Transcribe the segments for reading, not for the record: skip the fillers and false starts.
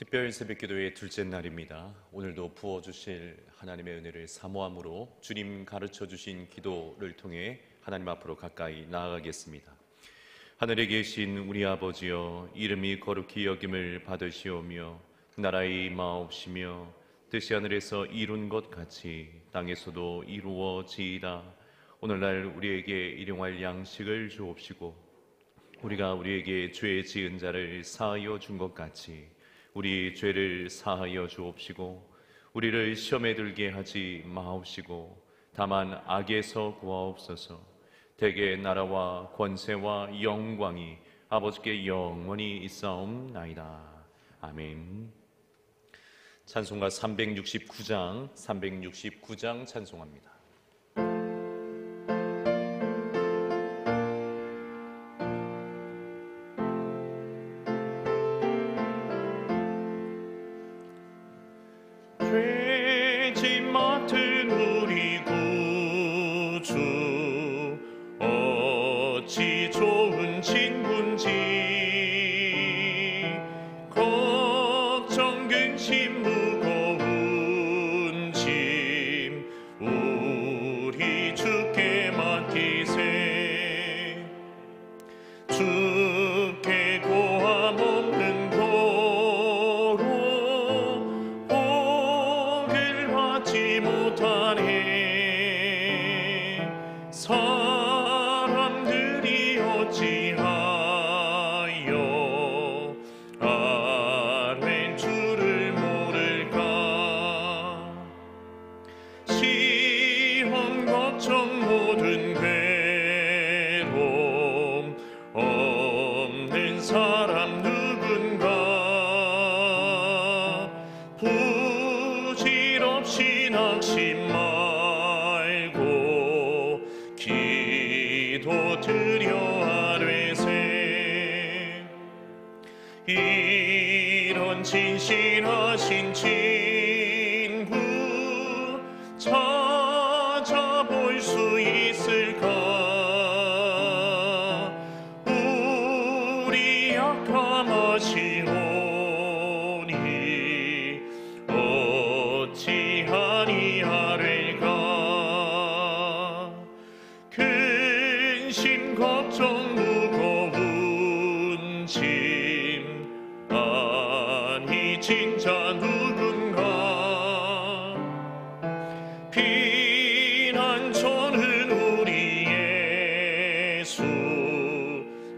특별 새벽기도의 둘째 날입니다. 오늘도 부어주실 하나님의 은혜를 사모함으로 주님 가르쳐주신 기도를 통해 하나님 앞으로 가까이 나아가겠습니다. 하늘에 계신 우리 아버지여, 이름이 거룩히 여김을 받으시오며 나라의 임하옵시며 뜻이 하늘에서 이룬 것 같이 땅에서도 이루어지이다. 오늘날 우리에게 일용할 양식을 주옵시고 우리가 우리에게 죄 지은 자를 사하여 준 것 같이 우리 죄를 사하여 주옵시고 우리를 시험에 들게 하지 마옵시고 다만 악에서 구하옵소서. 대개 나라와 권세와 영광이 아버지께 영원히 있사옵나이다. 아멘. 찬송가 369장 찬송합니다. 죄짐 맡은 우리 구주 어찌 좋은 친구인지 걱정 근심 무거운 짐 우리 주께 맡기세. 주께 고함 없는 못하네. 사람들이 어찌하여 아뢰 줄을 모를까. 시험 걱정 모든 괴로움 없는 사람 누군가. 부질없이 낙심 말고 기도 드려 아뢰세. 이런 진실하신 친구 찾아볼 수 있을까. 우리 약함하시오니 어찌하니 하리까. 근심 걱정 무거운 짐 아니 진짜 누군가. 피난처는 우리 예수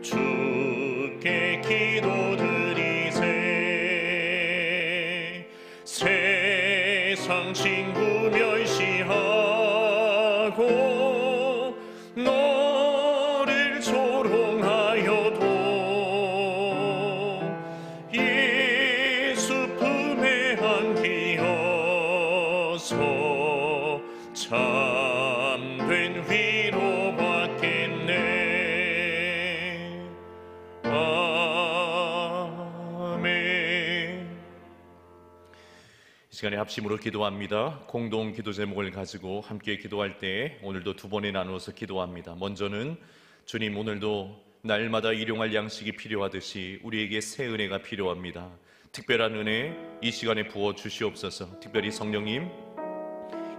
주께 기도드리세. 세상 친구 멸시하고 너를 조롱하여도 예수 품에 안기어서 참된 위로 받겠네. 아멘. 이 시간에 합심으로 기도합니다. 공동 기도 제목을 가지고 함께 기도할 때 오늘도 두 번에 나누어서 기도합니다. 먼저는 주님, 오늘도 날마다 일용할 양식이 필요하듯이 우리에게 새 은혜가 필요합니다. 특별한 은혜 이 시간에 부어 주시옵소서. 특별히 성령님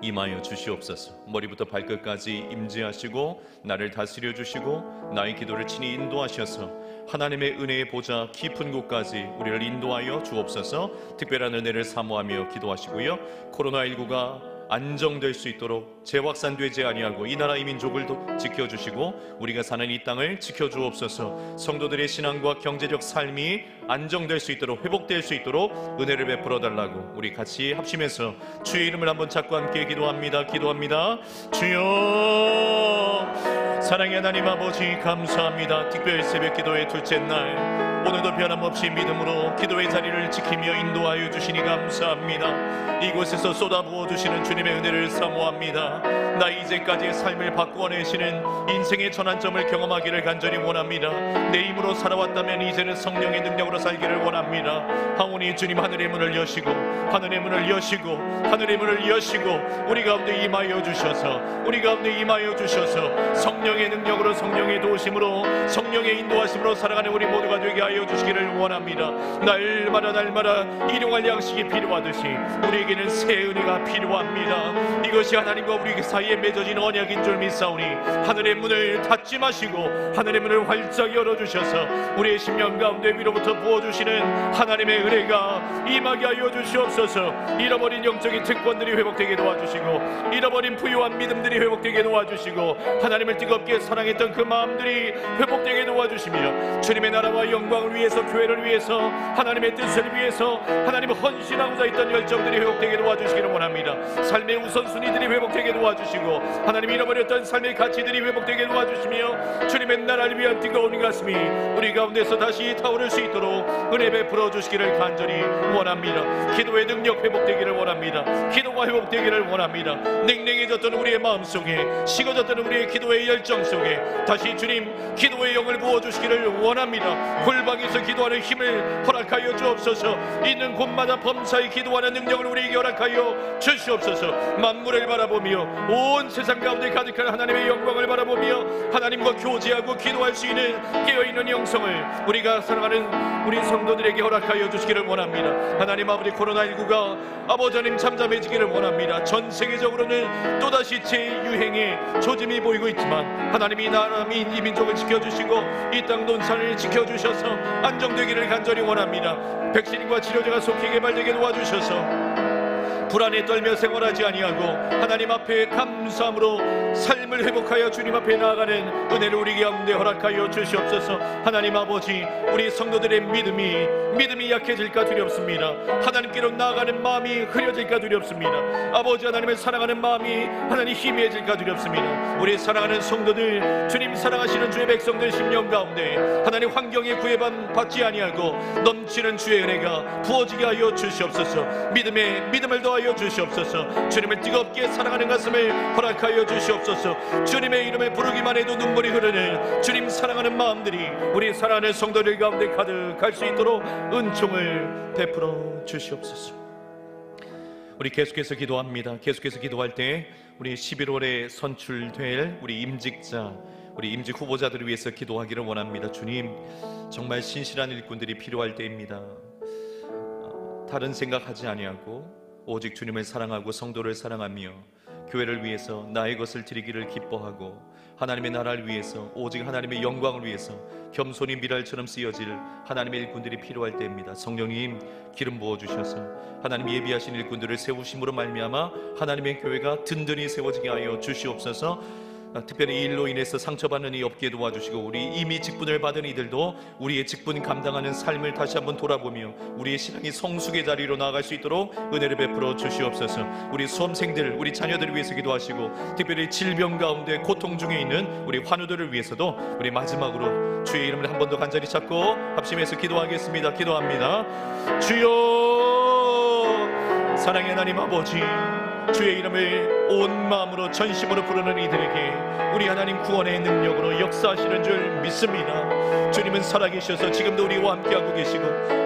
임하여 주시옵소서. 머리부터 발끝까지 임재하시고 나를 다스려 주시고 나의 기도를 친히 인도하셔서 하나님의 은혜의 보좌 깊은 곳까지 우리를 인도하여 주옵소서. 특별한 은혜를 사모하며 기도하시고요. 코로나19가 안정될 수 있도록 재확산되지 아니하고 이 나라 이 민족을 지켜주시고 우리가 사는 이 땅을 지켜주옵소서. 성도들의 신앙과 경제적 삶이 안정될 수 있도록, 회복될 수 있도록 은혜를 베풀어 달라고 우리 같이 합심해서 주의 이름을 한번 찾고 함께 기도합니다. 주여, 사랑의 하나님 아버지 감사합니다. 특별 새벽기도의 둘째 날 오늘도 변함없이 믿음으로 기도의 자리를 지키며 인도하여 주시니 감사합니다. 이곳에서 쏟아부어 주시는 주님의 은혜를 사모합니다. 나 이제까지의 삶을 바꾸어내시는 인생의 전환점을 경험하기를 간절히 원합니다. 내 힘으로 살아왔다면 이제는 성령의 능력으로 살기를 원합니다. 하오니 주님, 하늘의 문을 여시고 하늘의 문을 여시고 하늘의 문을 여시고 우리 가운데 임하여 주셔서 성령 성령의 능력으로, 성령의 도우심으로, 성령의 인도하심으로 살아가는 우리 모두가 되게 하여 주시기를 원합니다. 날마다 일용할 양식이 필요하듯이 우리에게는 새 은혜가 필요합니다. 이것이 하나님과 우리 사이에 맺어진 언약인 줄 믿사오니 하늘의 문을 닫지 마시고 하늘의 문을 활짝 열어주셔서 우리의 심령 가운데 위로부터 부어주시는 하나님의 은혜가 임하게 하여 주시옵소서. 잃어버린 영적인 특권들이 회복되게 도와주시고, 잃어버린 부유한 믿음들이 회복되게 도와주시고, 하나님을 뜨겁게 사랑했던 그 마음들이 회복되게 도와주시며, 주님의 나라와 영광을 위해서, 교회를 위해서, 하나님의 뜻을 위해서 하나님 헌신하고자 했던 열정들이 회복되기를 도와주시기를 원합니다. 삶의 우선순위들이 회복되게 도와주시고, 하나님 잃어버렸던 삶의 가치들이 회복되게 도와주시며, 주님의 나라를 위한 뜨거운 가슴이 우리 가운데서 다시 타오를 수 있도록 은혜 베풀어 주시기를 간절히 원합니다. 기도의 능력 회복되기를 원합니다. 기도가 회복되기를 원합니다. 냉랭해졌던 우리의 마음속에, 식어졌던 우리의 기도의 열정 속에 다시 주님 기도의 영을 부어주시기를 원합니다. 골방에서 기도하는 힘을 허락하여 주옵소서. 있는 곳마다 범사히 기도하는 능력을 우리에게 허락하여 주시옵소서. 만물을 바라보며 온 세상 가운데 가득한 하나님의 영광을 바라보며 하나님과 교제하고 기도할 수 있는 깨어있는 영성을 우리가 사랑하는 우리 성도들에게 허락하여 주시기를 원합니다. 하나님 아버지, 코로나19가 아버지 하나님 잠잠해지기를 원합니다. 전 세계적으로는 또다시 재유행의 조짐이 보이고 있지만 하나님이 이 나라 이 민족을 지켜주시고 이 땅 논산을 지켜주셔서 안정되기를 간절히 원합니다. 백신과 치료제가 속히 개발되게 도와주셔서 불안에 떨며 생활하지 아니하고 하나님 앞에 감사함으로 삶을 회복하여 주님 앞에 나아가는 은혜를 우리 가운데 허락하여 주시옵소서. 하나님 아버지, 우리 성도들의 믿음이 약해질까 두렵습니다. 하나님께로 나아가는 마음이 흐려질까 두렵습니다. 아버지 하나님을 사랑하는 마음이 하나님 희미해질까 두렵습니다. 우리 사랑하는 성도들, 주님 사랑하시는 주의 백성들 심령 가운데 하나님 환경에 구애받지 아니하고 넘치는 주의 은혜가 부어지게 하여 주시옵소서. 믿음을 더하여 주시옵소서. 주님을 뜨겁게 사랑하는 가슴을 허락하여 주시옵소서. 주님의 이름을 부르기만 해도 눈물이 흐르는 주님 사랑하는 마음들이 우리 사랑하는 성도들 가운데 가득할 수 있도록 은총을 베풀어 주시옵소서. 우리 계속해서 기도합니다. 계속해서 기도할 때 우리 11월에 선출될 우리 임직자, 우리 임직 후보자들을 위해서 기도하기를 원합니다. 주님, 정말 신실한 일꾼들이 필요할 때입니다. 다른 생각하지 아니하고 오직 주님을 사랑하고 성도를 사랑하며 교회를 위해서 나의 것을 드리기를 기뻐하고 하나님의 나라를 위해서 오직 하나님의 영광을 위해서 겸손히 미랄처럼 쓰여질 하나님의 일꾼들이 필요할 때입니다. 성령님, 기름 부어주셔서 하나님 예비하신 일꾼들을 세우심으로 말미암아 하나님의 교회가 든든히 세워지게 하여 주시옵소서. 특별히 이 일로 인해서 상처받는 이 없게 도와주시고 우리 이미 직분을 받은 이들도 우리의 직분 감당하는 삶을 다시 한번 돌아보며 우리의 신앙이 성숙의 자리로 나아갈 수 있도록 은혜를 베풀어 주시옵소서. 우리 수험생들, 우리 자녀들을 위해서 기도하시고 특별히 질병 가운데 고통 중에 있는 우리 환우들을 위해서도 우리 마지막으로 주의 이름을 한 번 더 간절히 찾고 합심해서 기도하겠습니다. 기도합니다. 주여, 사랑의 하나님 아버지, 주의 이름을 온 마음으로 전심으로 부르는 이들에게 우리 하나님 구원의 능력으로 역사하시는 줄 믿습니다. 주님은 살아계셔서 지금도 우리와 함께하고 계시고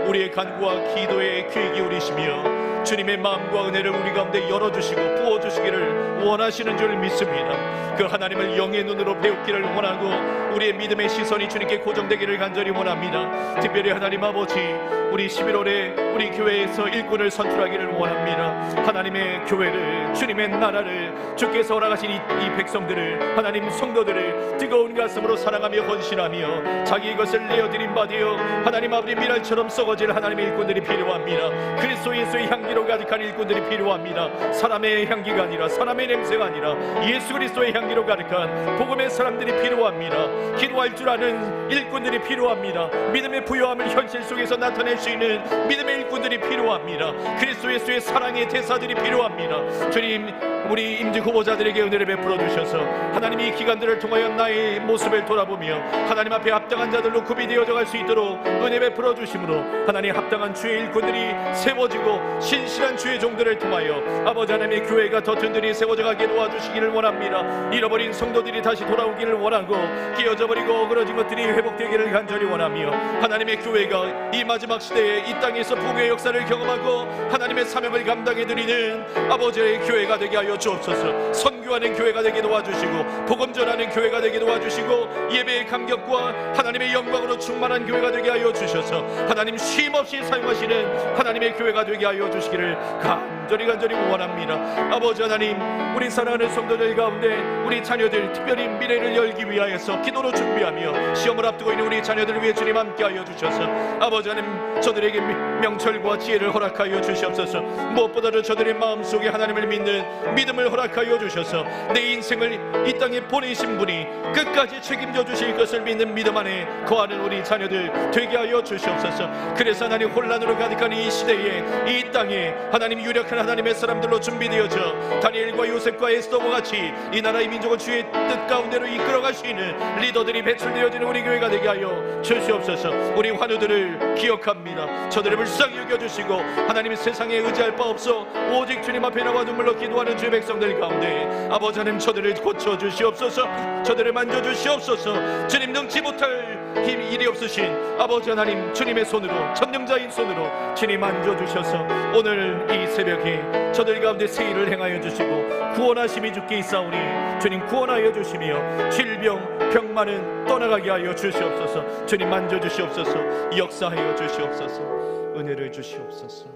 우리의 간구와 기도에 귀 기울이시며 주님의 마음과 은혜를 우리 가운데 열어주시고 부어주시기를 원하시는 줄 믿습니다. 그 하나님을 영의 눈으로 배우기를 원하고 우리의 믿음의 시선이 주님께 고정되기를 간절히 원합니다. 특별히 하나님 아버지, 우리 11월에 우리 교회에서 일꾼을 선출하기를 원합니다. 하나님의 교회를, 주님의 나라를, 주께서 허락하신 이 백성들을, 하나님 성도들을 뜨거운 가슴으로 사랑하며 헌신하며 자기 것을 내어드린 바 되어 하나님 아버지 미랄처럼 썩어질 하나님의 일꾼들이 필요합니다. 그리스도 예수의 향기로 가득한 일꾼들이 필요합니다. 사람의 향기가 아니라, 사람의 냄새가 아니라 예수 그리스도의 향기로 가득한 복음의 사람들이 필요합니다. 기도할 줄 아는 일꾼들이 필요합니다. 믿음의 부요함을 현실 속에서 나타낼 수 있는 믿음의 일꾼들이 필요합니다. 그리스도 예수의 사랑의 대사들이 필요합니다. 주님, 우리 임직 후보자들에게 은혜를 베풀어 주셔서 하나님이 이 기간들을 통하여 나의 모습을 돌아보며 하나님 앞에 합당한 자들로 구비되어져 갈 수 있도록 은혜 베풀어 주심으로 하나님 합당한 주의 일꾼들이 세워지고 신실한 주의 종들을 통하여 아버지 하나님의 교회가 더 든든히 세워져 가게 도와주시기를 원합니다. 잃어버린 성도들이 다시 돌아오기를 원하고 끼어져 버리고 어그러진 것들이 회복되기를 간절히 원하며 하나님의 교회가 이 마지막 시대에 이 땅에서 부흥의 역사를 경험하고 하나님의 사명을 감당해 드리는 아버지의 교회가 되게 하여 주옵소서. 선교 강요하는 교회가 되게 도와주시고 복음 전하는 교회가 되게 도와주시고 예배의 감격과 하나님의 영광으로 충만한 교회가 되게 하여 주셔서 하나님 쉼없이 사용하시는 하나님의 교회가 되게 하여 주시기를 간절히 원합니다. 아버지 하나님, 우리 사랑하는 성도들 가운데 우리 자녀들 특별히 미래를 열기 위하여서 기도로 준비하며 시험을 앞두고 있는 우리 자녀들을 위해 주님 함께하여 주셔서 아버지 하나님, 저들에게 명철과 지혜를 허락하여 주시옵소서. 무엇보다도 저들의 마음속에 하나님을 믿는 믿음을 허락하여 주셔서 내 인생을 이 땅에 보내신 분이 끝까지 책임져 주실 것을 믿는 믿음 안에 거하는 우리 자녀들 되게 하여 주시옵소서. 그래서 하나님, 혼란으로 가득한 이 시대에 이 땅에 하나님 유력한 하나님의 사람들로 준비되어져 다니엘과 요셉과 에스더와 같이 이 나라의 민족을 주의 뜻 가운데로 이끌어 가시는 리더들이 배출되어지는 우리 교회가 되게 하여 주시옵소서. 우리 환우들을 기억합니다. 저들을 불쌍히 여겨주시고 하나님, 세상에 의지할 바 없어 오직 주님 앞에 나와 눈물로 기도하는 주의 백성들 가운데 아버지 하나님, 저들을 고쳐주시옵소서. 저들을 만져주시옵소서. 주님, 능치 못할 힘 일이 없으신 아버지 하나님, 주님의 손으로, 전능자인 손으로 주님 만져주셔서 오늘 이 새벽에 저들 가운데 새 일을 행하여 주시고 구원하심이 주께 있사오니 주님 구원하여 주시며 질병 병만은 떠나가게 하여 주시옵소서. 주님 만져주시옵소서. 역사하여 주시옵소서. 은혜를 주시옵소서.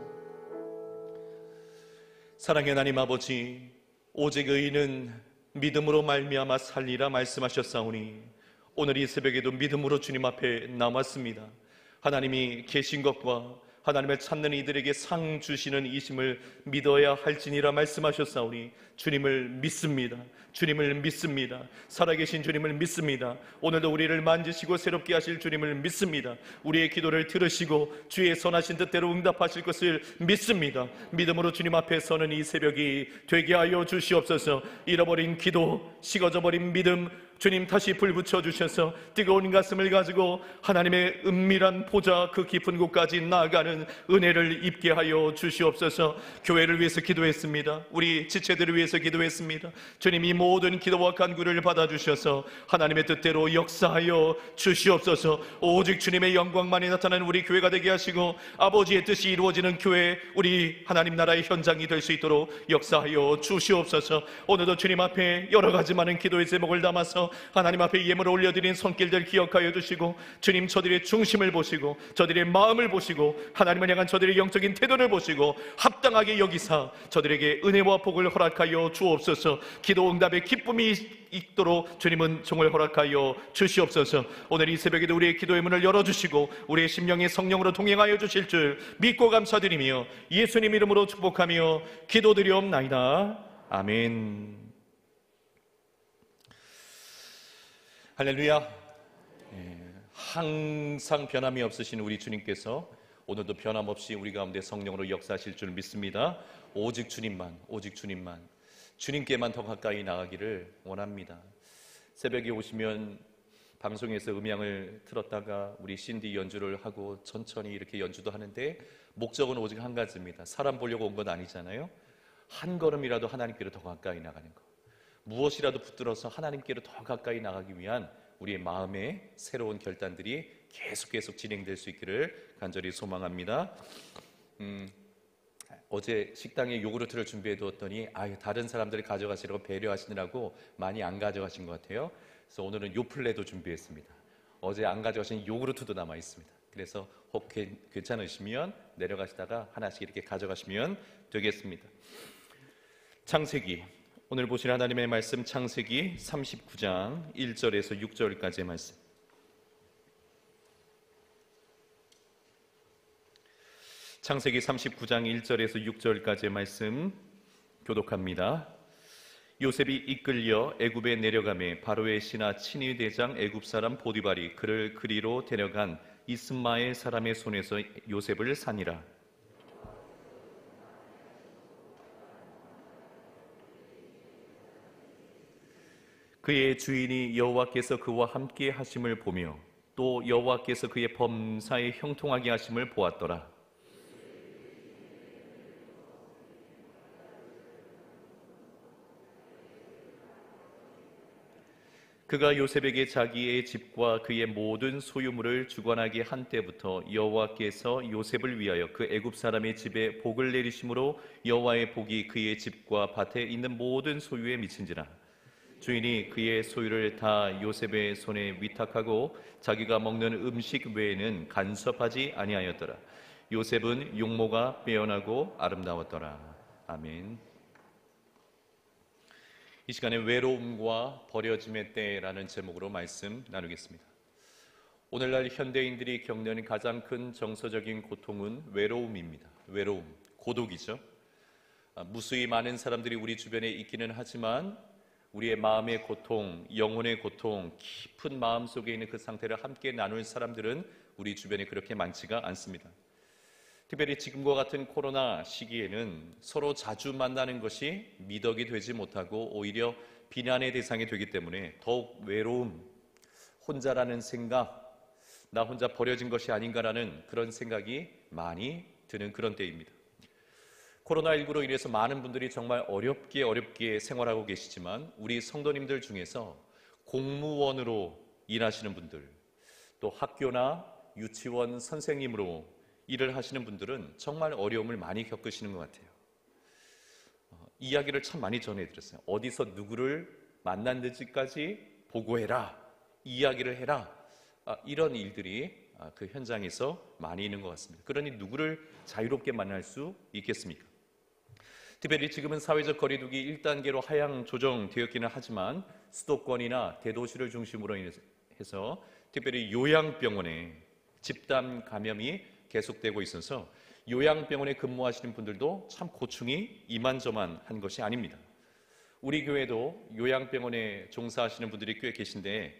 사랑의 하나님 아버지, 오직 의인은 믿음으로 말미암아 살리라 말씀하셨사오니 오늘 이 새벽에도 믿음으로 주님 앞에 남았습니다. 하나님이 계신 것과 하나님을 찾는 이들에게 상 주시는 이심을 믿어야 할지니라 말씀하셨사오니 주님을 믿습니다. 주님을 믿습니다. 살아계신 주님을 믿습니다. 오늘도 우리를 만지시고 새롭게 하실 주님을 믿습니다. 우리의 기도를 들으시고 주의 선하신 뜻대로 응답하실 것을 믿습니다. 믿음으로 주님 앞에 서는 이 새벽이 되게 하여 주시옵소서. 잃어버린 기도, 식어져 버린 믿음 주님 다시 불 붙여주셔서 뜨거운 가슴을 가지고 하나님의 은밀한 보좌 그 깊은 곳까지 나아가는 은혜를 입게 하여 주시옵소서. 교회를 위해서 기도했습니다. 우리 지체들을 위해서 기도했습니다. 주님, 이 모든 기도와 간구를 받아주셔서 하나님의 뜻대로 역사하여 주시옵소서. 오직 주님의 영광만이 나타나는 우리 교회가 되게 하시고 아버지의 뜻이 이루어지는 교회, 우리 하나님 나라의 현장이 될 수 있도록 역사하여 주시옵소서. 오늘도 주님 앞에 여러 가지 많은 기도의 제목을 담아서 하나님 앞에 예물을 올려드린 손길들 기억하여 주시고 주님, 저들의 중심을 보시고 저들의 마음을 보시고 하나님을 향한 저들의 영적인 태도를 보시고 합당하게 여기사 저들에게 은혜와 복을 허락하여 주옵소서. 기도 응답의 기쁨이 있도록 주님은 종을 허락하여 주시옵소서. 오늘 이 새벽에도 우리의 기도의 문을 열어주시고 우리의 심령의 성령으로 동행하여 주실 줄 믿고 감사드리며 예수님 이름으로 축복하며 기도드리옵나이다. 아멘. 할렐루야. 항상 변함이 없으신 우리 주님께서 오늘도 변함없이 우리 가운데 성령으로 역사하실 줄 믿습니다. 오직 주님만, 오직 주님만, 주님께만 더 가까이 나가기를 원합니다. 새벽에 오시면 방송에서 음향을 틀었다가 우리 신디 연주를 하고 천천히 이렇게 연주도 하는데 목적은 오직 한 가지입니다. 사람 보려고 온 건 아니잖아요. 한 걸음이라도 하나님께로 더 가까이 나가는 것, 무엇이라도 붙들어서 하나님께로 더 가까이 나가기 위한 우리의 마음의 새로운 결단들이 계속 진행될 수 있기를 간절히 소망합니다. 어제 식당에 요구르트를 준비해 두었더니 다른 사람들이 가져가시라고 배려하시느라고 많이 안 가져가신 것 같아요. 그래서 오늘은 요플레도 준비했습니다. 어제 안 가져가신 요구르트도 남아 있습니다. 그래서 혹 괜찮으시면 내려가시다가 하나씩 이렇게 가져가시면 되겠습니다. 창세기, 오늘 보신 하나님의 말씀 창세기 39장 1절에서 6절까지의 말씀. 창세기 39장 1절에서 6절까지의 말씀 교독합니다. 요셉이 이끌려 애굽에 내려가매 바로의 신하 친위 대장 애굽 사람 보디발이 그를 그리로 데려간 이스마엘 사람의 손에서 요셉을 산이라. 그의 주인이 여호와께서 그와 함께 하심을 보며 또 여호와께서 그의 범사에 형통하게 하심을 보았더라. 그가 요셉에게 자기의 집과 그의 모든 소유물을 주관하게 한 때부터 여호와께서 요셉을 위하여 그 애굽 사람의 집에 복을 내리심으로 여호와의 복이 그의 집과 밭에 있는 모든 소유에 미친지라. 주인이 그의 소유를 다 요셉의 손에 위탁하고 자기가 먹는 음식 외에는 간섭하지 아니하였더라. 요셉은 용모가 빼어나고 아름다웠더라. 아멘. 이 시간에 외로움과 버려짐의 때라는 제목으로 말씀 나누겠습니다. 오늘날 현대인들이 겪는 가장 큰 정서적인 고통은 외로움입니다. 외로움, 고독이죠. 무수히 많은 사람들이 우리 주변에 있기는 하지만 우리의 마음의 고통, 영혼의 고통, 깊은 마음 속에 있는 그 상태를 함께 나눌 사람들은 우리 주변에 그렇게 많지가 않습니다. 특별히 지금과 같은 코로나 시기에는 서로 자주 만나는 것이 미덕이 되지 못하고 오히려 비난의 대상이 되기 때문에 더욱 외로움, 혼자라는 생각, 나 혼자 버려진 것이 아닌가라는 그런 생각이 많이 드는 그런 때입니다. 코로나19로 인해서 많은 분들이 정말 어렵게 생활하고 계시지만 우리 성도님들 중에서 공무원으로 일하시는 분들, 또 학교나 유치원 선생님으로 일을 하시는 분들은 정말 어려움을 많이 겪으시는 것 같아요. 이야기를 참 많이 전해드렸어요. 어디서 누구를 만났는지까지 보고해라, 이야기를 해라, 이런 일들이 그 현장에서 많이 있는 것 같습니다. 그러니 누구를 자유롭게 만날 수 있겠습니까? 특별히 지금은 사회적 거리두기 1단계로 하향 조정되었기는 하지만 수도권이나 대도시를 중심으로 해서 특별히 요양병원에 집단 감염이 계속되고 있어서 요양병원에 근무하시는 분들도 참 고충이 이만저만한 것이 아닙니다. 우리 교회도 요양병원에 종사하시는 분들이 꽤 계신데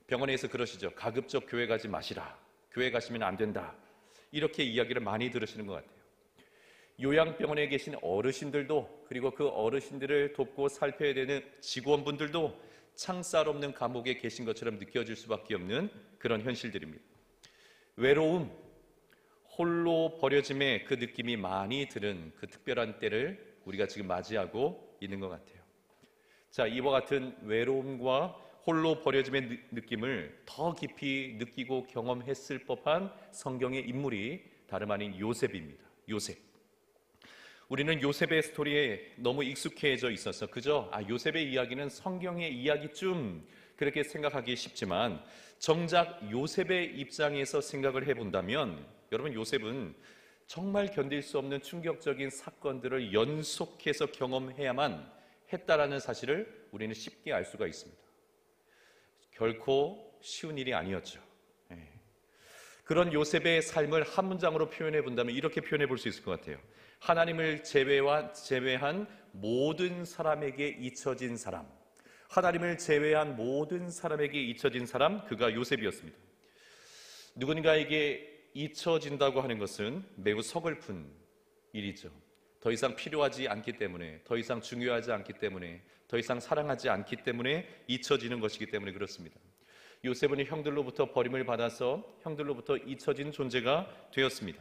병원에서 그러시죠. 가급적 교회 가지 마시라. 교회 가시면 안 된다. 이렇게 이야기를 많이 들으시는 것 같아요. 요양병원에 계신 어르신들도 그리고 그 어르신들을 돕고 살펴야 되는 직원분들도 창살 없는 감옥에 계신 것처럼 느껴질 수밖에 없는 그런 현실들입니다. 외로움, 홀로 버려짐의 그 느낌이 많이 드는 그 특별한 때를 우리가 지금 맞이하고 있는 것 같아요. 자, 이와 같은 외로움과 홀로 버려짐의 느낌을 더 깊이 느끼고 경험했을 법한 성경의 인물이 다름 아닌 요셉입니다. 요셉. 우리는 요셉의 스토리에 너무 익숙해져 있어서 그저 요셉의 이야기는 성경의 이야기쯤 그렇게 생각하기 쉽지만 정작 요셉의 입장에서 생각을 해본다면 여러분, 요셉은 정말 견딜 수 없는 충격적인 사건들을 연속해서 경험해야만 했다라는 사실을 우리는 쉽게 알 수가 있습니다. 결코 쉬운 일이 아니었죠. 그런 요셉의 삶을 한 문장으로 표현해 본다면 이렇게 표현해 볼 수 있을 것 같아요. 하나님을 제외한 모든 사람에게 잊혀진 사람, 하나님을 제외한 모든 사람에게 잊혀진 사람, 그가 요셉이었습니다. 누군가에게 잊혀진다고 하는 것은 매우 서글픈 일이죠. 더 이상 필요하지 않기 때문에, 더 이상 중요하지 않기 때문에, 더 이상 사랑하지 않기 때문에 잊혀지는 것이기 때문에 그렇습니다. 요셉은 형들로부터 버림을 받아서 형들로부터 잊혀진 존재가 되었습니다.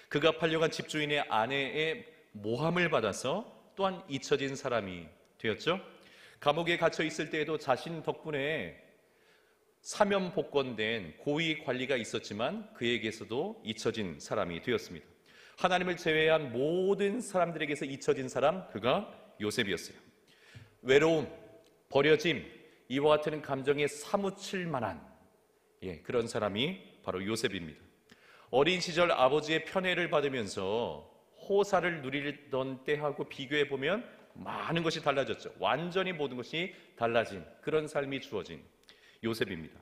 그가 팔려간 집주인의 아내의 모함을 받아서 또한 잊혀진 사람이 되었죠. 감옥에 갇혀 있을 때에도 자신 덕분에 사면복권된 고위 관리가 있었지만 그에게서도 잊혀진 사람이 되었습니다. 하나님을 제외한 모든 사람들에게서 잊혀진 사람, 그가 요셉이었어요. 외로움, 버려짐, 이와 같은 감정에 사무칠 만한 그런 사람이 바로 요셉입니다. 어린 시절 아버지의 편애를 받으면서 호사를 누리던 때하고 비교해 보면 많은 것이 달라졌죠. 완전히 모든 것이 달라진 그런 삶이 주어진 요셉입니다.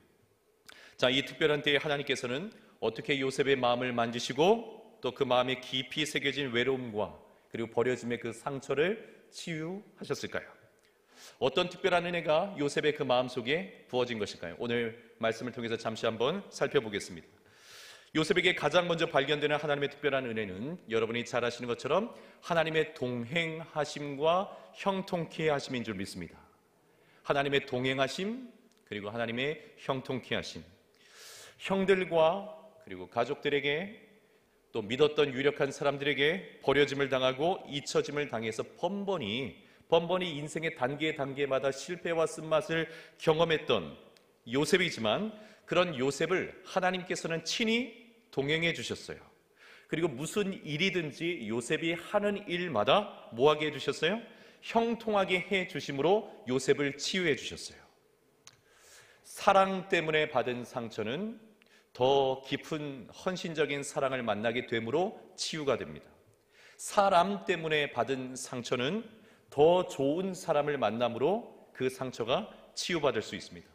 자, 이 특별한 때에 하나님께서는 어떻게 요셉의 마음을 만지시고 또 그 마음에 깊이 새겨진 외로움과 그리고 버려짐의 그 상처를 치유하셨을까요? 어떤 특별한 은혜가 요셉의 그 마음 속에 부어진 것일까요? 오늘 말씀을 통해서 잠시 한번 살펴보겠습니다. 요셉에게 가장 먼저 발견되는 하나님의 특별한 은혜는 여러분이 잘 아시는 것처럼 하나님의 동행하심과 형통케 하심인 줄 믿습니다. 하나님의 동행하심 그리고 하나님의 형통케 하심. 형들과 그리고 가족들에게 또 믿었던 유력한 사람들에게 버려짐을 당하고 잊혀짐을 당해서 번번이 번번이 인생의 단계마다 실패와 쓴맛을 경험했던 요셉이지만 그런 요셉을 하나님께서는 친히 동행해 주셨어요. 그리고 무슨 일이든지 요셉이 하는 일마다 뭐하게 해주셨어요? 형통하게 해주심으로 요셉을 치유해 주셨어요. 사랑 때문에 받은 상처는 더 깊은 헌신적인 사랑을 만나게 되므로 치유가 됩니다. 사람 때문에 받은 상처는 더 좋은 사람을 만남으로 그 상처가 치유받을 수 있습니다.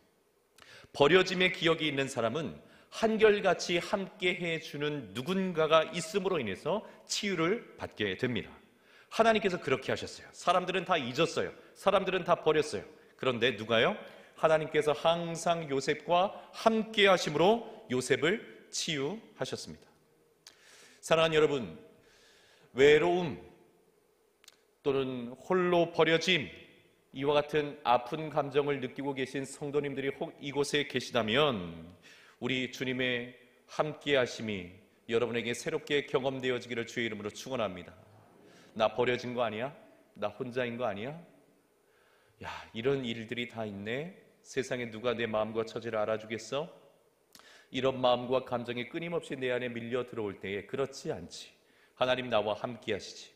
버려짐의 기억이 있는 사람은 한결같이 함께 해주는 누군가가 있음으로 인해서 치유를 받게 됩니다. 하나님께서 그렇게 하셨어요. 사람들은 다 잊었어요. 사람들은 다 버렸어요. 그런데 누가요? 하나님께서 항상 요셉과 함께 하심으로 요셉을 치유하셨습니다. 사랑하는 여러분, 외로움 또는 홀로 버려짐, 이와 같은 아픈 감정을 느끼고 계신 성도님들이 혹 이곳에 계시다면 우리 주님의 함께 하심이 여러분에게 새롭게 경험되어지기를 주의 이름으로 축원합니다. 나 버려진 거 아니야? 나 혼자인 거 아니야? 야, 이런 일들이 다 있네. 세상에 누가 내 마음과 처지를 알아주겠어? 이런 마음과 감정이 끊임없이 내 안에 밀려 들어올 때에 그렇지 않지. 하나님 나와 함께 하시지.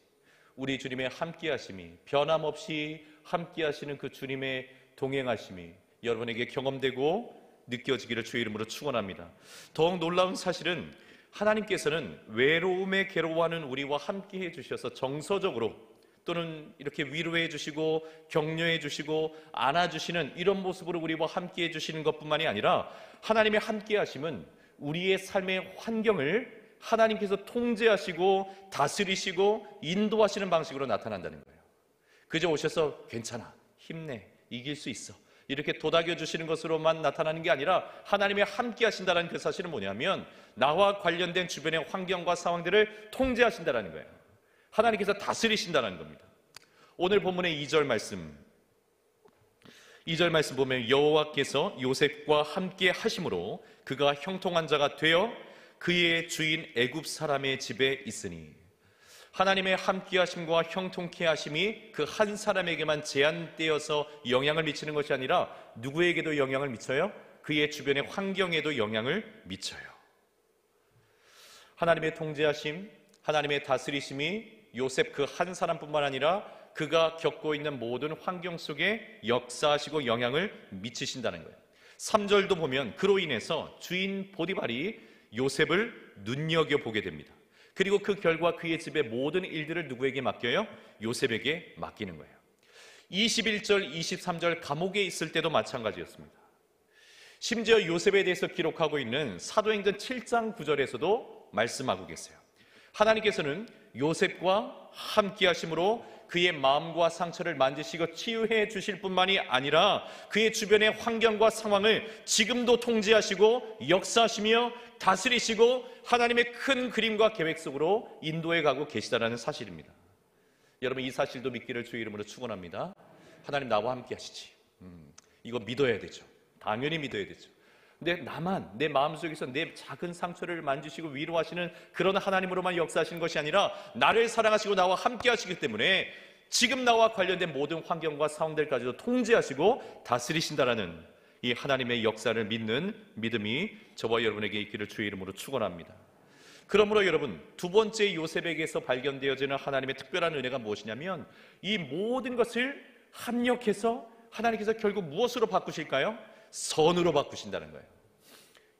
우리 주님의 함께 하심이, 변함없이 함께 하시는 그 주님의 동행하심이 여러분에게 경험되고 느껴지기를 주의 이름으로 축원합니다. 더욱 놀라운 사실은 하나님께서는 외로움에 괴로워하는 우리와 함께 해주셔서 정서적으로 또는 이렇게 위로해 주시고 격려해 주시고 안아주시는 이런 모습으로 우리와 함께 해주시는 것뿐만이 아니라 하나님의 함께 하심은 우리의 삶의 환경을 하나님께서 통제하시고 다스리시고 인도하시는 방식으로 나타난다는 거예요. 그저 오셔서 괜찮아, 힘내, 이길 수 있어 이렇게 도닥여 주시는 것으로만 나타나는 게 아니라 하나님의 함께 하신다는 그 사실은 뭐냐면 나와 관련된 주변의 환경과 상황들을 통제하신다는 거예요. 하나님께서 다스리신다는 겁니다. 오늘 본문의 2절 말씀 보면 여호와께서 요셉과 함께 하심으로 그가 형통한 자가 되어 그의 주인 애굽 사람의 집에 있으니, 하나님의 함께 하심과 형통케 하심이 그 한 사람에게만 제한되어서 영향을 미치는 것이 아니라 누구에게도 영향을 미쳐요? 그의 주변의 환경에도 영향을 미쳐요. 하나님의 통제하심, 하나님의 다스리심이 요셉 그 한 사람뿐만 아니라 그가 겪고 있는 모든 환경 속에 역사하시고 영향을 미치신다는 거예요. 3절도 보면 그로 인해서 주인 보디발이 요셉을 눈여겨보게 됩니다. 그리고 그 결과 그의 집의 모든 일들을 누구에게 맡겨요? 요셉에게 맡기는 거예요. 21절, 23절 감옥에 있을 때도 마찬가지였습니다. 심지어 요셉에 대해서 기록하고 있는 사도행전 7장 9절에서도 말씀하고 계세요. 하나님께서는 요셉과 함께 하심으로 그의 마음과 상처를 만지시고 치유해 주실 뿐만이 아니라 그의 주변의 환경과 상황을 지금도 통제하시고 역사하시며 다스리시고 하나님의 큰 그림과 계획 속으로 인도해 가고 계시다는 사실입니다. 여러분, 이 사실도 믿기를 주의 이름으로 축원합니다. 하나님 나와 함께 하시지. 이거 믿어야 되죠. 당연히 믿어야 되죠. 근데 나만 내 마음속에서 내 작은 상처를 만지시고 위로하시는 그런 하나님으로만 역사하시는 것이 아니라 나를 사랑하시고 나와 함께 하시기 때문에 지금 나와 관련된 모든 환경과 상황들까지도 통제하시고 다스리신다라는 이 하나님의 역사를 믿는 믿음이 저와 여러분에게 있기를 주의 이름으로 축원합니다. 그러므로 여러분, 두 번째 요셉에게서 발견되어지는 하나님의 특별한 은혜가 무엇이냐면 이 모든 것을 합력해서 하나님께서 결국 무엇으로 바꾸실까요? 선으로 바꾸신다는 거예요.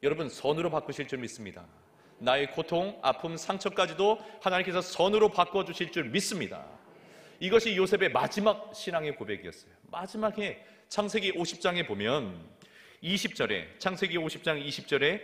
여러분, 선으로 바꾸실 줄 믿습니다. 나의 고통, 아픔, 상처까지도 하나님께서 선으로 바꿔주실 줄 믿습니다. 이것이 요셉의 마지막 신앙의 고백이었어요. 마지막에 창세기 50장에 보면 20절에 창세기 50장 20절에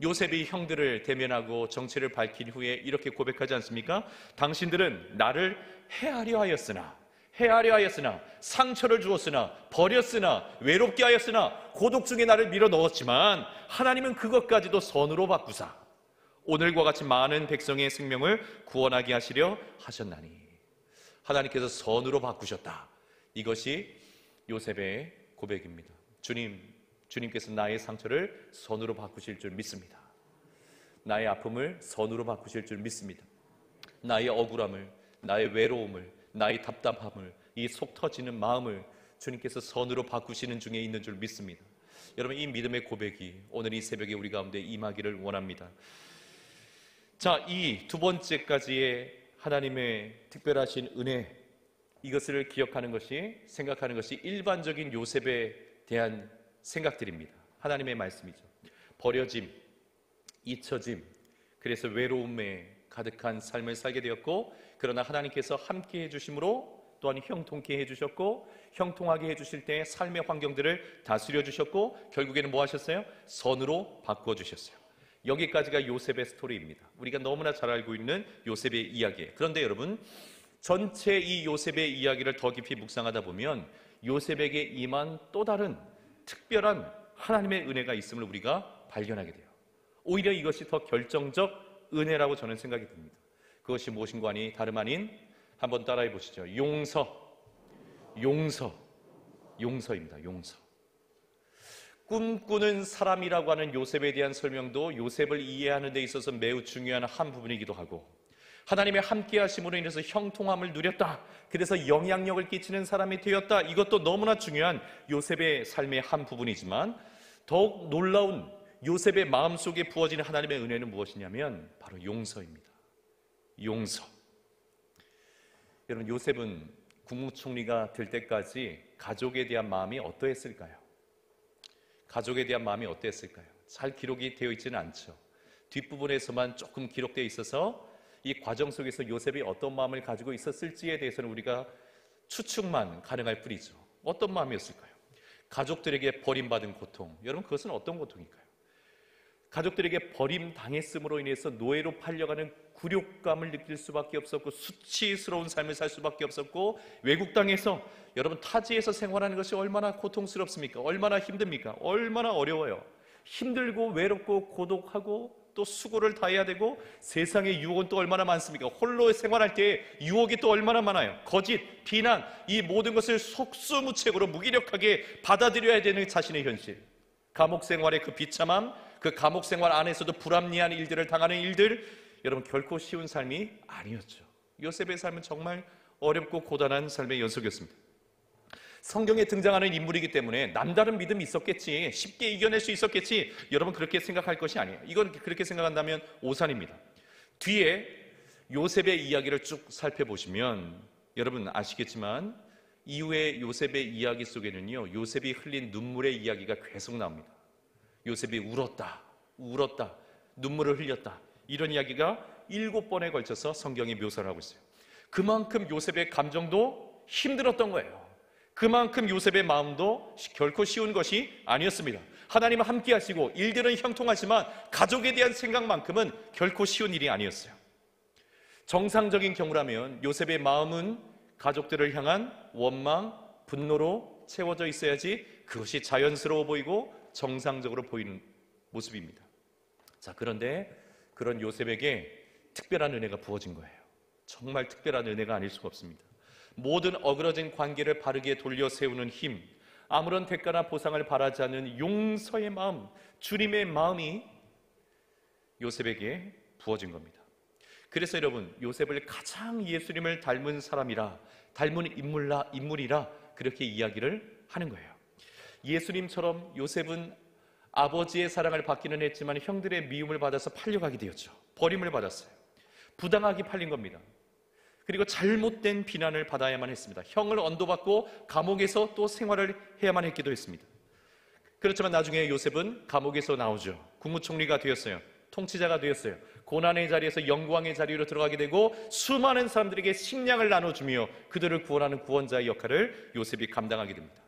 요셉이 형들을 대면하고 정체를 밝힌 후에 이렇게 고백하지 않습니까? 당신들은 나를 해하려 하였으나 상처를 주었으나 버렸으나 외롭게 하였으나 고독 중에 나를 밀어 넣었지만 하나님은 그것까지도 선으로 바꾸사 오늘과 같이 많은 백성의 생명을 구원하게 하시려 하셨나니. 하나님께서 선으로 바꾸셨다. 이것이 요셉의 고백입니다. 주님께서 나의 상처를 선으로 바꾸실 줄 믿습니다. 나의 아픔을 선으로 바꾸실 줄 믿습니다. 나의 억울함을, 나의 외로움을, 나의 답답함을, 이 속 터지는 마음을 주님께서 선으로 바꾸시는 중에 있는 줄 믿습니다. 여러분, 이 믿음의 고백이 오늘 이 새벽에 우리 가운데 임하기를 원합니다. 자, 이 두 번째까지의 하나님의 특별하신 은혜, 이것을 기억하는 것이, 생각하는 것이 일반적인 요셉에 대한 생각들입니다. 하나님의 말씀이죠. 버려짐, 잊혀짐, 그래서 외로움에 가득한 삶을 살게 되었고, 그러나 하나님께서 함께 해주심으로 또한 형통케 해주셨고, 형통하게 해주실 때 삶의 환경들을 다스려 주셨고, 결국에는 뭐 하셨어요? 선으로 바꿔주셨어요. 여기까지가 요셉의 스토리입니다. 우리가 너무나 잘 알고 있는 요셉의 이야기예요. 그런데 여러분, 전체 이 요셉의 이야기를 더 깊이 묵상하다 보면 요셉에게 임한 또 다른 특별한 하나님의 은혜가 있음을 우리가 발견하게 돼요. 오히려 이것이 더 결정적 은혜라고 저는 생각이 듭니다. 그것이 무엇인가 하니 다름 아닌, 한번 따라해 보시죠. 용서입니다. 용서. 꿈꾸는 사람이라고 하는 요셉에 대한 설명도 요셉을 이해하는 데 있어서 매우 중요한 한 부분이기도 하고, 하나님의 함께 하심으로 인해서 형통함을 누렸다, 그래서 영향력을 끼치는 사람이 되었다, 이것도 너무나 중요한 요셉의 삶의 한 부분이지만, 더욱 놀라운 요셉의 마음속에 부어진 하나님의 은혜는 무엇이냐면 바로 용서입니다. 용서. 여러분, 요셉은 국무총리가 될 때까지 가족에 대한 마음이 어떠했을까요? 가족에 대한 마음이 어땠을까요? 잘 기록이 되어 있지는 않죠. 뒷부분에서만 조금 기록되어 있어서 이 과정 속에서 요셉이 어떤 마음을 가지고 있었을지에 대해서는 우리가 추측만 가능할 뿐이죠. 어떤 마음이었을까요? 가족들에게 버림받은 고통, 여러분 그것은 어떤 고통일까요? 가족들에게 버림당했음으로 인해서 노예로 팔려가는 굴욕감을 느낄 수밖에 없었고, 수치스러운 삶을 살 수밖에 없었고, 외국 땅에서 여러분 타지에서 생활하는 것이 얼마나 고통스럽습니까? 얼마나 힘듭니까? 얼마나 어려워요. 힘들고 외롭고 고독하고 또 수고를 다해야 되고, 세상의 유혹은 또 얼마나 많습니까? 홀로 생활할 때 유혹이 또 얼마나 많아요. 거짓, 비난, 이 모든 것을 속수무책으로 무기력하게 받아들여야 되는 자신의 현실, 감옥 생활의 그 비참함, 그 감옥 생활 안에서도 불합리한 일들을 당하는 일들, 여러분 결코 쉬운 삶이 아니었죠. 요셉의 삶은 정말 어렵고 고단한 삶의 연속이었습니다. 성경에 등장하는 인물이기 때문에 남다른 믿음이 있었겠지, 쉽게 이겨낼 수 있었겠지, 여러분 그렇게 생각할 것이 아니에요. 이건 그렇게 생각한다면 오산입니다. 뒤에 요셉의 이야기를 쭉 살펴보시면 여러분 아시겠지만, 이후에 요셉의 이야기 속에는요, 요셉이 흘린 눈물의 이야기가 계속 나옵니다. 요셉이 울었다, 눈물을 흘렸다, 이런 이야기가 7번에 걸쳐서 성경이 묘사를 하고 있어요. 그만큼 요셉의 감정도 힘들었던 거예요. 그만큼 요셉의 마음도 결코 쉬운 것이 아니었습니다. 하나님은 함께 하시고 일들은 형통하지만 가족에 대한 생각만큼은 결코 쉬운 일이 아니었어요. 정상적인 경우라면 요셉의 마음은 가족들을 향한 원망, 분노로 채워져 있어야지 그것이 자연스러워 보이고 정상적으로 보이는 모습입니다. 자, 그런데 그런 요셉에게 특별한 은혜가 부어진 거예요. 정말 특별한 은혜가 아닐 수가 없습니다. 모든 어그러진 관계를 바르게 돌려 세우는 힘, 아무런 대가나 보상을 바라지 않는 용서의 마음, 주님의 마음이 요셉에게 부어진 겁니다. 그래서 여러분, 요셉을 가장 예수님을 닮은 사람이라, 닮은 인물이라 그렇게 이야기를 하는 거예요. 예수님처럼 요셉은 아버지의 사랑을 받기는 했지만 형들의 미움을 받아서 팔려가게 되었죠. 버림을 받았어요. 부당하게 팔린 겁니다. 그리고 잘못된 비난을 받아야만 했습니다. 형을 언도받고 감옥에서 또 생활을 해야만 했기도 했습니다. 그렇지만 나중에 요셉은 감옥에서 나오죠. 국무총리가 되었어요. 통치자가 되었어요. 고난의 자리에서 영광의 자리로 들어가게 되고, 수많은 사람들에게 식량을 나눠주며 그들을 구원하는 구원자의 역할을 요셉이 감당하게 됩니다.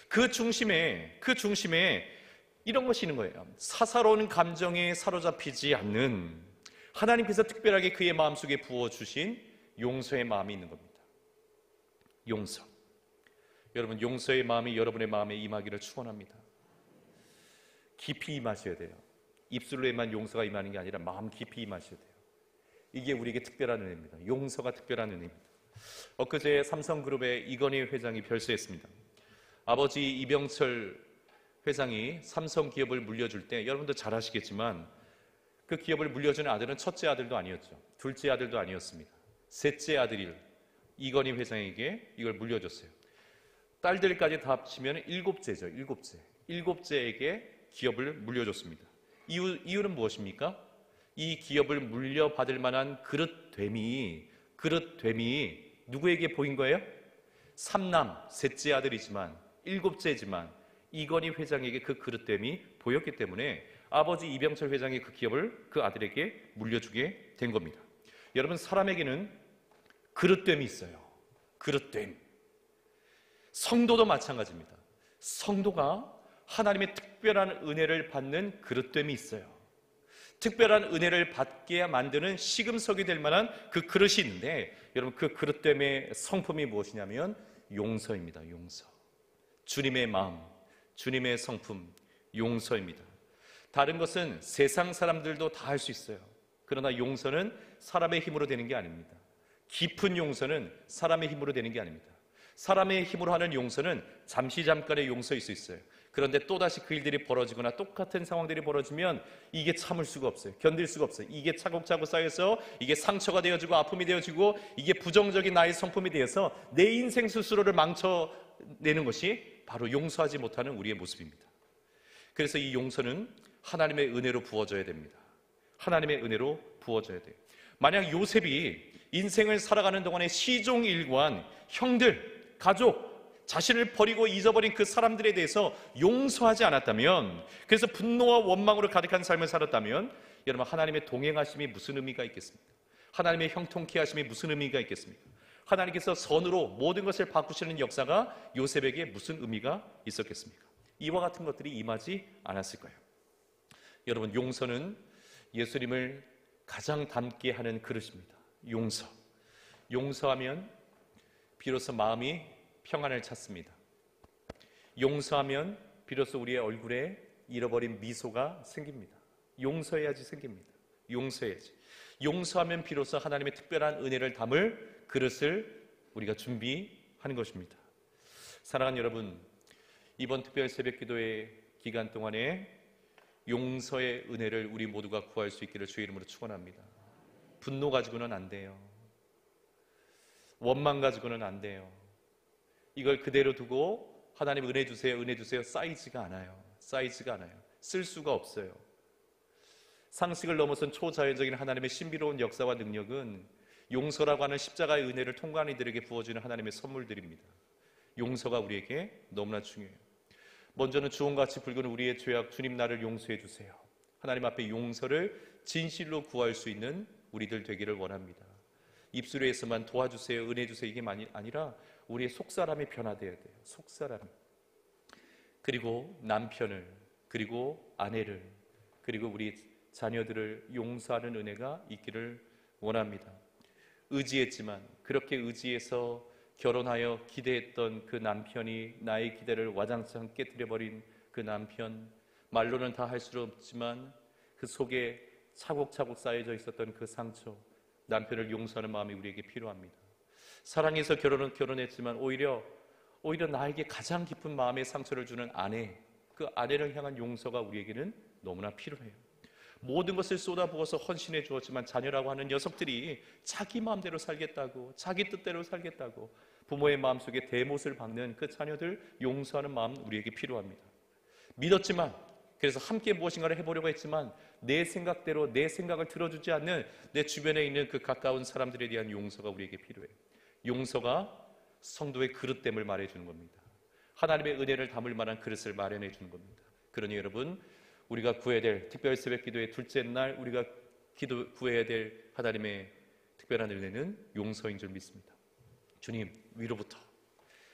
그 중심에 이런 것이 있는 거예요. 사사로운 감정에 사로잡히지 않는, 하나님께서 특별하게 그의 마음속에 부어주신 용서의 마음이 있는 겁니다. 용서. 여러분, 용서의 마음이 여러분의 마음에 임하기를 축원합니다. 깊이 임하셔야 돼요. 입술로에만 용서가 임하는 게 아니라 마음 깊이 임하셔야 돼요. 이게 우리에게 특별한 은혜입니다. 용서가 특별한 은혜입니다. 엊그제 삼성그룹의 이건희 회장이 별세했습니다. 아버지 이병철 회장이 삼성기업을 물려줄 때, 여러분도 잘 아시겠지만 그 기업을 물려주는 아들은 첫째 아들도 아니었죠. 둘째 아들도 아니었습니다. 셋째 아들이 이건희 회장에게 이걸 물려줬어요. 딸들까지 다 합치면 7째죠. 7째. 7째에게 기업을 물려줬습니다. 이유는 무엇입니까? 이 기업을 물려받을 만한 그릇됨이 누구에게 보인 거예요? 3남, 셋째 아들이지만 7째지만 이건희 회장에게 그 그릇됨이 보였기 때문에 아버지 이병철 회장이 그 기업을 그 아들에게 물려주게 된 겁니다. 여러분, 사람에게는 그릇됨이 있어요. 그릇됨. 성도도 마찬가지입니다. 성도가 하나님의 특별한 은혜를 받는 그릇됨이 있어요. 특별한 은혜를 받게 만드는 시금석이 될 만한 그 그릇이 있는데, 여러분, 그 그릇됨의 성품이 무엇이냐면 용서입니다. 용서. 주님의 마음, 주님의 성품, 용서입니다. 다른 것은 세상 사람들도 다 할 수 있어요. 그러나 용서는 사람의 힘으로 되는 게 아닙니다. 깊은 용서는 사람의 힘으로 되는 게 아닙니다. 사람의 힘으로 하는 용서는 잠깐의 용서일 수 있어요. 그런데 또다시 그 일들이 벌어지거나 똑같은 상황들이 벌어지면 이게 참을 수가 없어요. 견딜 수가 없어요. 이게 차곡차곡 쌓여서 이게 상처가 되어지고 아픔이 되어지고 이게 부정적인 나의 성품이 되어서 내 인생 스스로를 망쳐내는 것이 바로 용서하지 못하는 우리의 모습입니다. 그래서 이 용서는 하나님의 은혜로 부어져야 됩니다. 하나님의 은혜로 부어져야 돼요. 만약 요셉이 인생을 살아가는 동안에 시종일관 형들, 가족, 자신을 버리고 잊어버린 그 사람들에 대해서 용서하지 않았다면, 그래서 분노와 원망으로 가득한 삶을 살았다면, 여러분, 하나님의 동행하심이 무슨 의미가 있겠습니까? 하나님의 형통케 하심이 무슨 의미가 있겠습니까? 하나님께서 선으로 모든 것을 바꾸시는 역사가 요셉에게 무슨 의미가 있었겠습니까? 이와 같은 것들이 임하지 않았을 거예요. 여러분, 용서는 예수님을 가장 닮게 하는 그릇입니다. 용서. 용서하면 비로소 마음이 평안을 찾습니다. 용서하면 비로소 우리의 얼굴에 잃어버린 미소가 생깁니다. 용서해야지 생깁니다. 용서해야지. 용서하면 비로소 하나님의 특별한 은혜를 담을 그릇을 우리가 준비하는 것입니다. 사랑하는 여러분, 이번 특별 새벽 기도의 기간 동안에 용서의 은혜를 우리 모두가 구할 수 있기를 주의 이름으로 축원합니다. 분노 가지고는 안 돼요. 원망 가지고는 안 돼요. 이걸 그대로 두고 하나님 은혜 주세요, 은혜 주세요 쌓이지가 않아요. 쌓이지가 않아요. 쓸 수가 없어요. 상식을 넘어선 초자연적인 하나님의 신비로운 역사와 능력은 용서라고 하는 십자가의 은혜를 통과하는 이들에게 부어주는 하나님의 선물들입니다. 용서가 우리에게 너무나 중요해요. 먼저는 주홍같이 붉은 우리의 죄악, 주님 나를 용서해 주세요. 하나님 앞에 용서를 진실로 구할 수 있는 우리들 되기를 원합니다. 입술에서만 도와주세요, 은혜 주세요 이게 아니라 우리의 속사람이 변화되어야 돼요. 속사람이. 그리고 남편을, 그리고 아내를, 그리고 우리 자녀들을 용서하는 은혜가 있기를 원합니다. 의지했지만, 그렇게 의지해서 결혼하여 기대했던 그 남편이 나의 기대를 와장창 깨뜨려버린 그 남편, 말로는 다 할 수 없지만 그 속에 차곡차곡 쌓여져 있었던 그 상처, 남편을 용서하는 마음이 우리에게 필요합니다. 사랑해서 결혼했지만 오히려 나에게 가장 깊은 마음의 상처를 주는 아내, 그 아내를 향한 용서가 우리에게는 너무나 필요해요. 모든 것을 쏟아부어서 헌신해 주었지만 자녀라고 하는 녀석들이 자기 마음대로 살겠다고, 자기 뜻대로 살겠다고 부모의 마음속에 대못을 박는 그 자녀들 용서하는 마음 우리에게 필요합니다. 믿었지만, 그래서 함께 무엇인가를 해보려고 했지만 내 생각대로 내 생각을 들어주지 않는 내 주변에 있는 그 가까운 사람들에 대한 용서가 우리에게 필요해요. 용서가 성도의 그릇됨을 말해주는 겁니다. 하나님의 은혜를 담을 만한 그릇을 마련해 주는 겁니다. 그러니 여러분, 우리가 구해야 될 특별 새벽 기도의 둘째 날 우리가 구해야 될 하나님의 특별한 은혜는 용서인 줄 믿습니다. 주님, 위로부터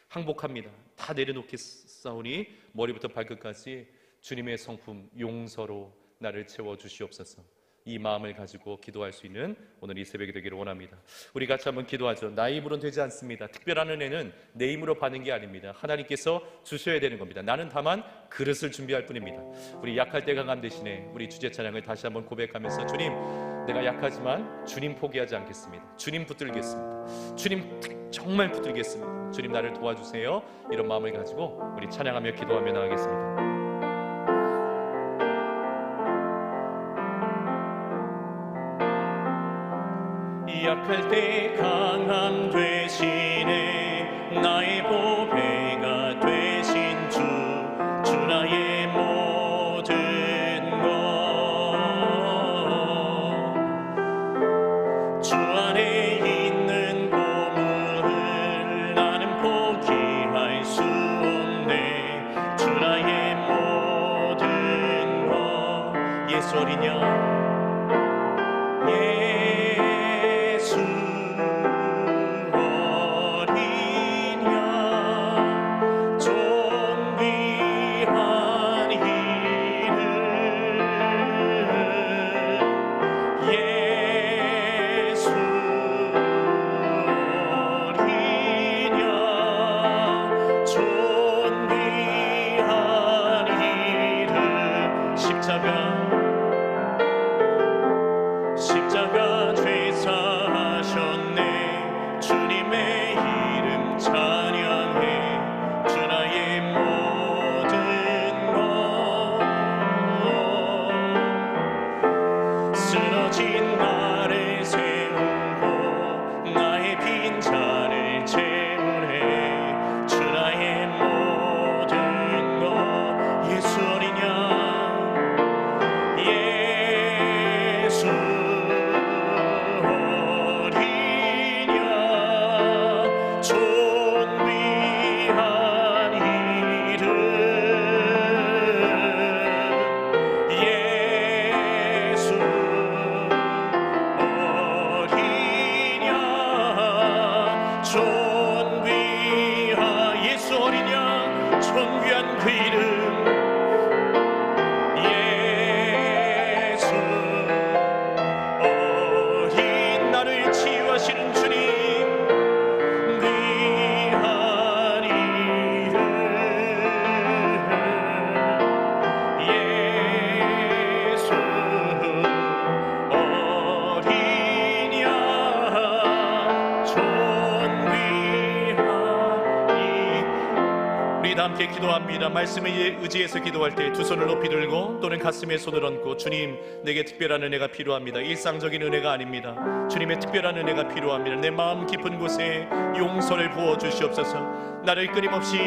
항복합니다. 다 내려놓겠사오니 머리부터 발끝까지 주님의 성품 용서로 나를 채워주시옵소서. 이 마음을 가지고 기도할 수 있는 오늘 이 새벽이 되기를 원합니다. 우리 같이 한번 기도하죠. 나의 힘으로는 되지 않습니다. 특별한 은혜는 내 힘으로 받는 게 아닙니다. 하나님께서 주셔야 되는 겁니다. 나는 다만 그릇을 준비할 뿐입니다. 우리 약할 때 강함 대신에 우리 주제 찬양을 다시 한번 고백하면서, 주님, 내가 약하지만 주님 포기하지 않겠습니다. 주님 붙들겠습니다. 주님 정말 붙들겠습니다. 주님 나를 도와주세요. 이런 마음을 가지고 우리 찬양하며 기도하며 나가겠습니다. 약할 때 강함 되시 예수 어린 양 예수 어린 양 존귀한 이름 예수 어린 양 존귀한 이름 십자가 죄사하셨네 주님의 이름 찬양해 주 나의 모든 것 쓰러진 나를 세우고 나의 빈잔을 채우네 주 나의 모든 것 예수 어린 양 예수 어린 양 존귀한 이름 예수 어린 양 존귀한 예수 어린 양 존귀한 그 이름 예수 어린 나를 치유하시는 주님 귀한 이름 예수 어린 양 존귀한 우리 다 함께 기도합니다. 말씀에 의지해서 기도할 때 두 손을 높이 들고 또는 가슴에 손을 얹고 주님 내게 특별한 은혜가 필요합니다. 일상적인 은혜가 아닙니다. 주님의 특별한 은혜가 필요합니다. 내 마음 깊은 곳에 용서를 부어주시옵소서. 나를 끊임없이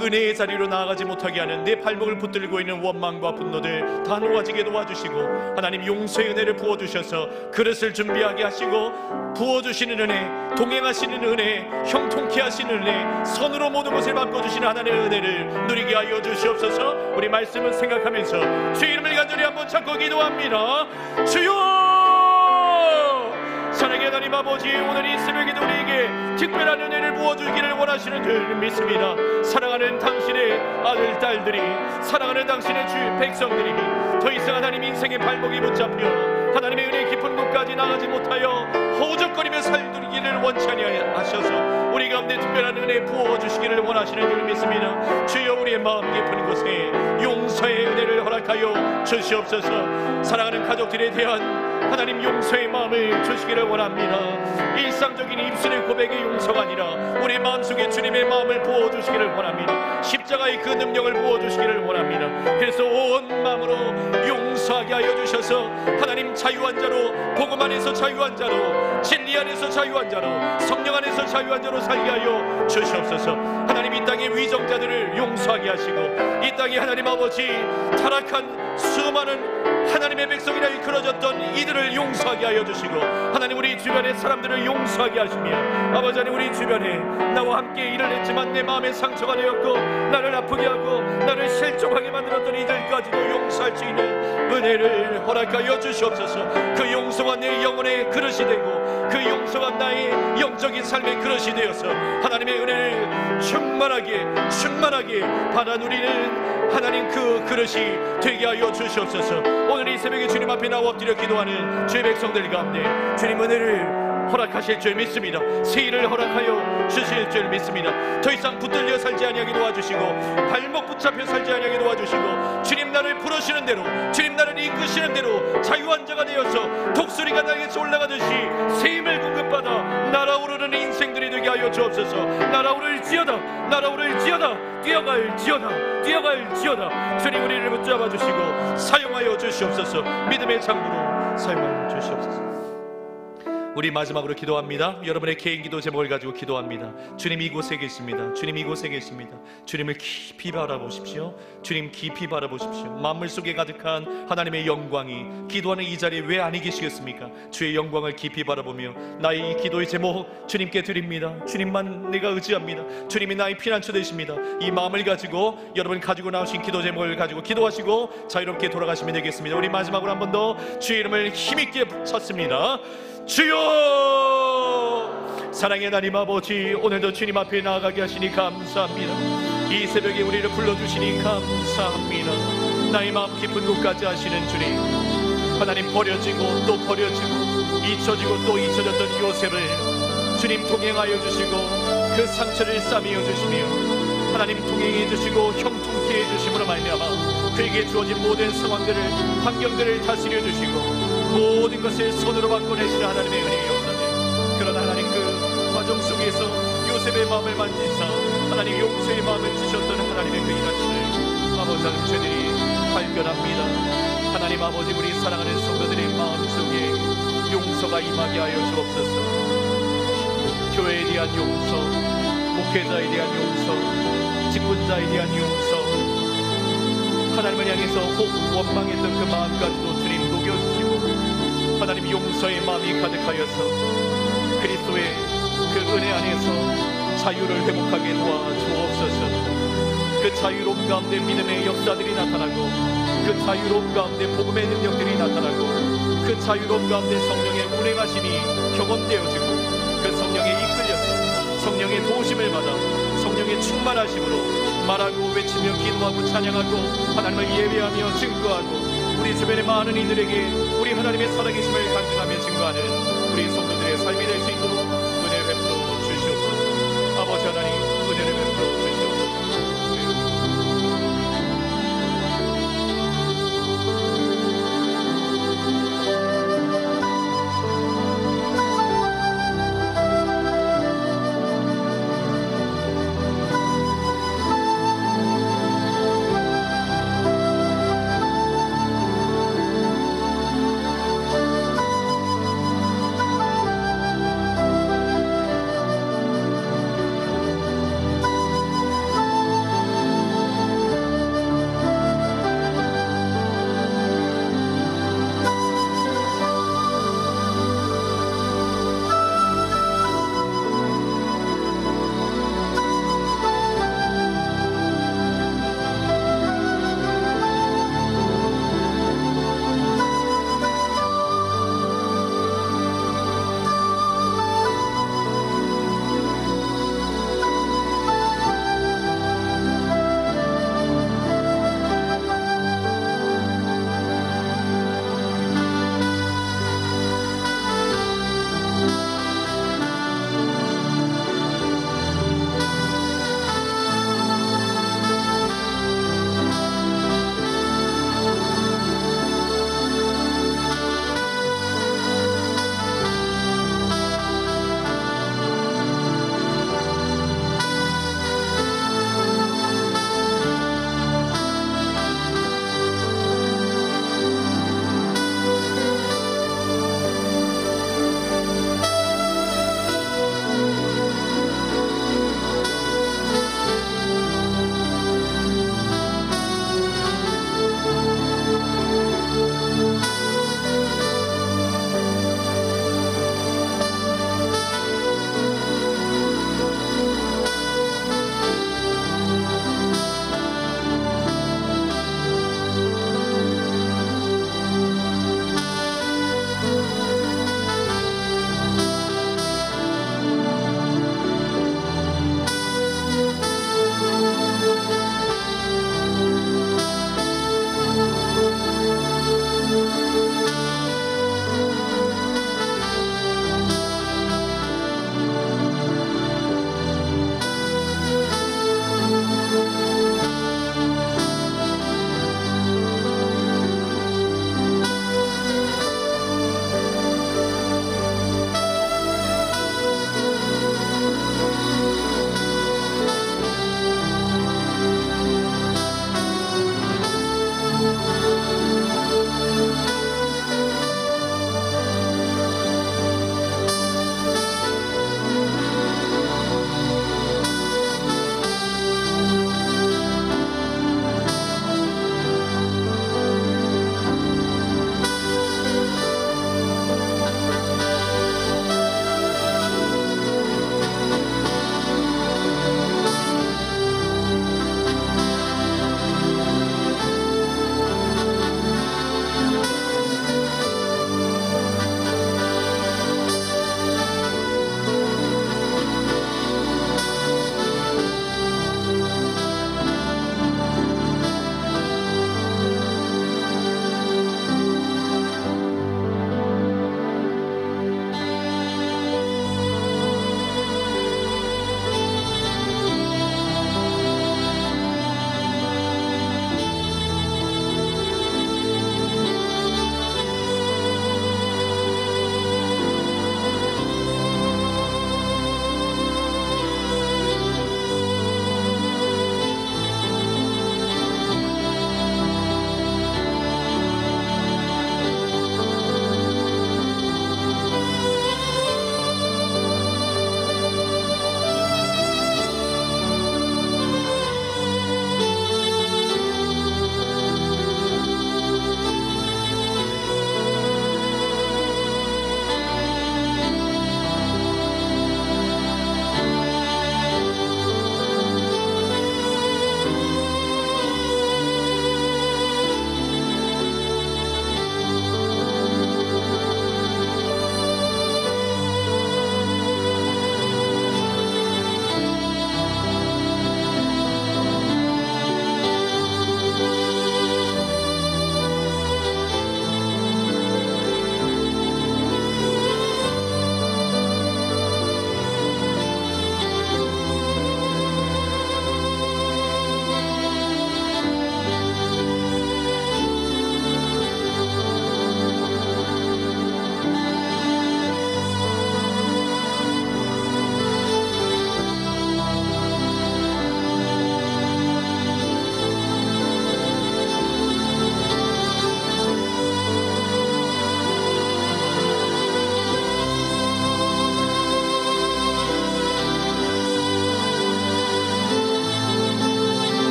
은혜의 자리로 나아가지 못하게 하는 내 발목을 붙들고 있는 원망과 분노들 다 놓아지게 도와주시고 하나님 용서의 은혜를 부어주셔서 그릇을 준비하게 하시고 부어주시는 은혜, 동행하시는 은혜, 형통케 하시는 은혜, 선으로 모든 것을 바꿔주시는 하나님의 은혜를 누리게 하여 주시옵소서. 우리 말씀을 생각하면서 주의 이름을 간절히 한번 찾고 기도합니다. 주여! 사랑의 하나님 아버지, 오늘 이 새벽에도 우리에게 특별한 은혜를 부어주기를 원하시는 줄 믿습니다. 사랑하는 당신의 아들, 딸들이, 사랑하는 당신의 주 백성들이 더 이상 하나님 인생의 발목이 붙잡혀 하나님의 은혜 깊은 곳까지 나가지 못하여 허우적거리며 살기를 원치 아니하셔서 우리 가운데 특별한 은혜 부어주시기를 원하시는 줄 믿습니다. 주여, 우리의 마음 깊은 곳에 용서의 은혜를 허락하여 주시옵소서. 사랑하는 가족들에 대한 하나님 용서의 마음을 주시기를 원합니다. 일상적인 입술의 고백의 용서가 아니라 우리 마음속에 주님의 마음을 부어주시기를 원합니다. 십자가의 그 능력을 부어주시기를 원합니다. 그래서 온 마음으로 용서하게 하여 주셔서 하나님 자유한 자로, 복음 안에서 자유한 자로, 진리 안에서 자유한 자로, 성령 안에서 자유한 자로 살게 하여 주시옵소서. 하나님 이 땅의 위정자들을 용서하게 하시고 이 땅에 하나님 아버지 타락한 수많은 하나님의 백성이라 이끌어졌던 이들을 용서하게 하여 주시고 하나님 우리 주변의 사람들을 용서하게 하시며 아버지 하나님 우리 주변에 나와 함께 일을 했지만 내 마음에 상처가 되었고 나를 아프게 하고 나를 실족하게 만들었던 이들까지도 용서할 수 있는 은혜를 허락하여 주시옵소서. 그 용서가 내 영혼의 그릇이 되고 그 용서가 나의 영적인 삶의 그릇이 되어서 하나님의 은혜를 충만하게 받아 누리는 하나님 그 그릇이 되게 하여 주시옵소서. 오늘 이 새벽에 주님 앞에 나와 엎드려 기도하는 주의 백성들 가운데 주님 은혜를 허락하실 줄 믿습니다. 새 일을 허락하여 주실 줄 믿습니다. 더 이상 붙들려 살지 아니하게 도와주시고 발목 붙잡혀 살지 아니하게 도와주시고 주님 나를 부르시는 대로, 주님 나를 이끄시는 대로 자유한 자가 되어서 독수리가 날개에서 올라가듯이 새 힘을 공급받아 날아오르는 인생들이 되게 하여 주옵소서. 날아오를지어다, 날아오를지어다, 뛰어갈지어다. 주님 우리를 붙잡아 주시고 사용하여 주시옵소서. 믿음의 창구로 사용하여 주시옵소서. 우리 마지막으로 기도합니다. 여러분의 개인 기도 제목을 가지고 기도합니다. 주님 이곳에 계십니다. 주님 이곳에 계십니다. 주님을 깊이 바라보십시오. 주님 깊이 바라보십시오. 만물 속에 가득한 하나님의 영광이 기도하는 이 자리에 왜 아니 계시겠습니까? 주의 영광을 깊이 바라보며 나의 이 기도의 제목 주님께 드립니다. 주님만 내가 의지합니다. 주님이 나의 피난처 되십니다. 이 마음을 가지고 여러분 가지고 나오신 기도 제목을 가지고 기도하시고 자유롭게 돌아가시면 되겠습니다. 우리 마지막으로 한 번 더 주의 이름을 힘있게 찾습니다. 주여! 사랑의 하나님 아버지, 오늘도 주님 앞에 나아가게 하시니 감사합니다. 이 새벽에 우리를 불러주시니 감사합니다. 나의 마음 깊은 곳까지 하시는 주님, 하나님 버려지고 또 버려지고 잊혀지고 또 잊혀졌던 요셉을 주님 동행하여 주시고 그 상처를 싸매어 주시며 하나님 동행해 주시고 형통케 해 주심으로 말미암아 그에게 주어진 모든 상황들을, 환경들을 다스려 주시고 모든 것을 손으로 바꿔내시는 하나님의 은혜의 역사들. 그러나 하나님 그 과정 속에서 요셉의 마음을 만지사 하나님 용서의 마음을 주셨던 하나님의 그 일하심을 아버지 하나님 저희들이 발견합니다. 하나님 아버지, 우리 사랑하는 성도들의 마음속에 용서가 임하게 하여 주옵소서. 교회에 대한 용서, 목회자에 대한 용서, 직분자에 대한 용서, 하나님을 향해서 혹 원망했던 그 마음까지도 주님 녹여주시고 하나님 용서의 마음이 가득하여서 그리스도의 그 은혜 안에서 자유를 회복하게 도와주옵소서. 그 자유로움 가운데 믿음의 역사들이 나타나고 그 자유로움 가운데 복음의 능력들이 나타나고 그 자유로움 가운데 성령의 운행하심이 경험되어지고 그 성령에 이끌려서 성령의 도우심을 받아 성령의 충만하심으로 말하고 외치며 기도하고 찬양하고 하나님을 예배하며 증거하고 우리 주변의 많은 이들에게 우리 하나님의 살아계심을 간증하며 증거하는 우리 성도들의 삶이 될 수 있도록 은혜 베풀어 주시옵소서. 아버지 하나님, 은혜를 베풀어 주시옵소서.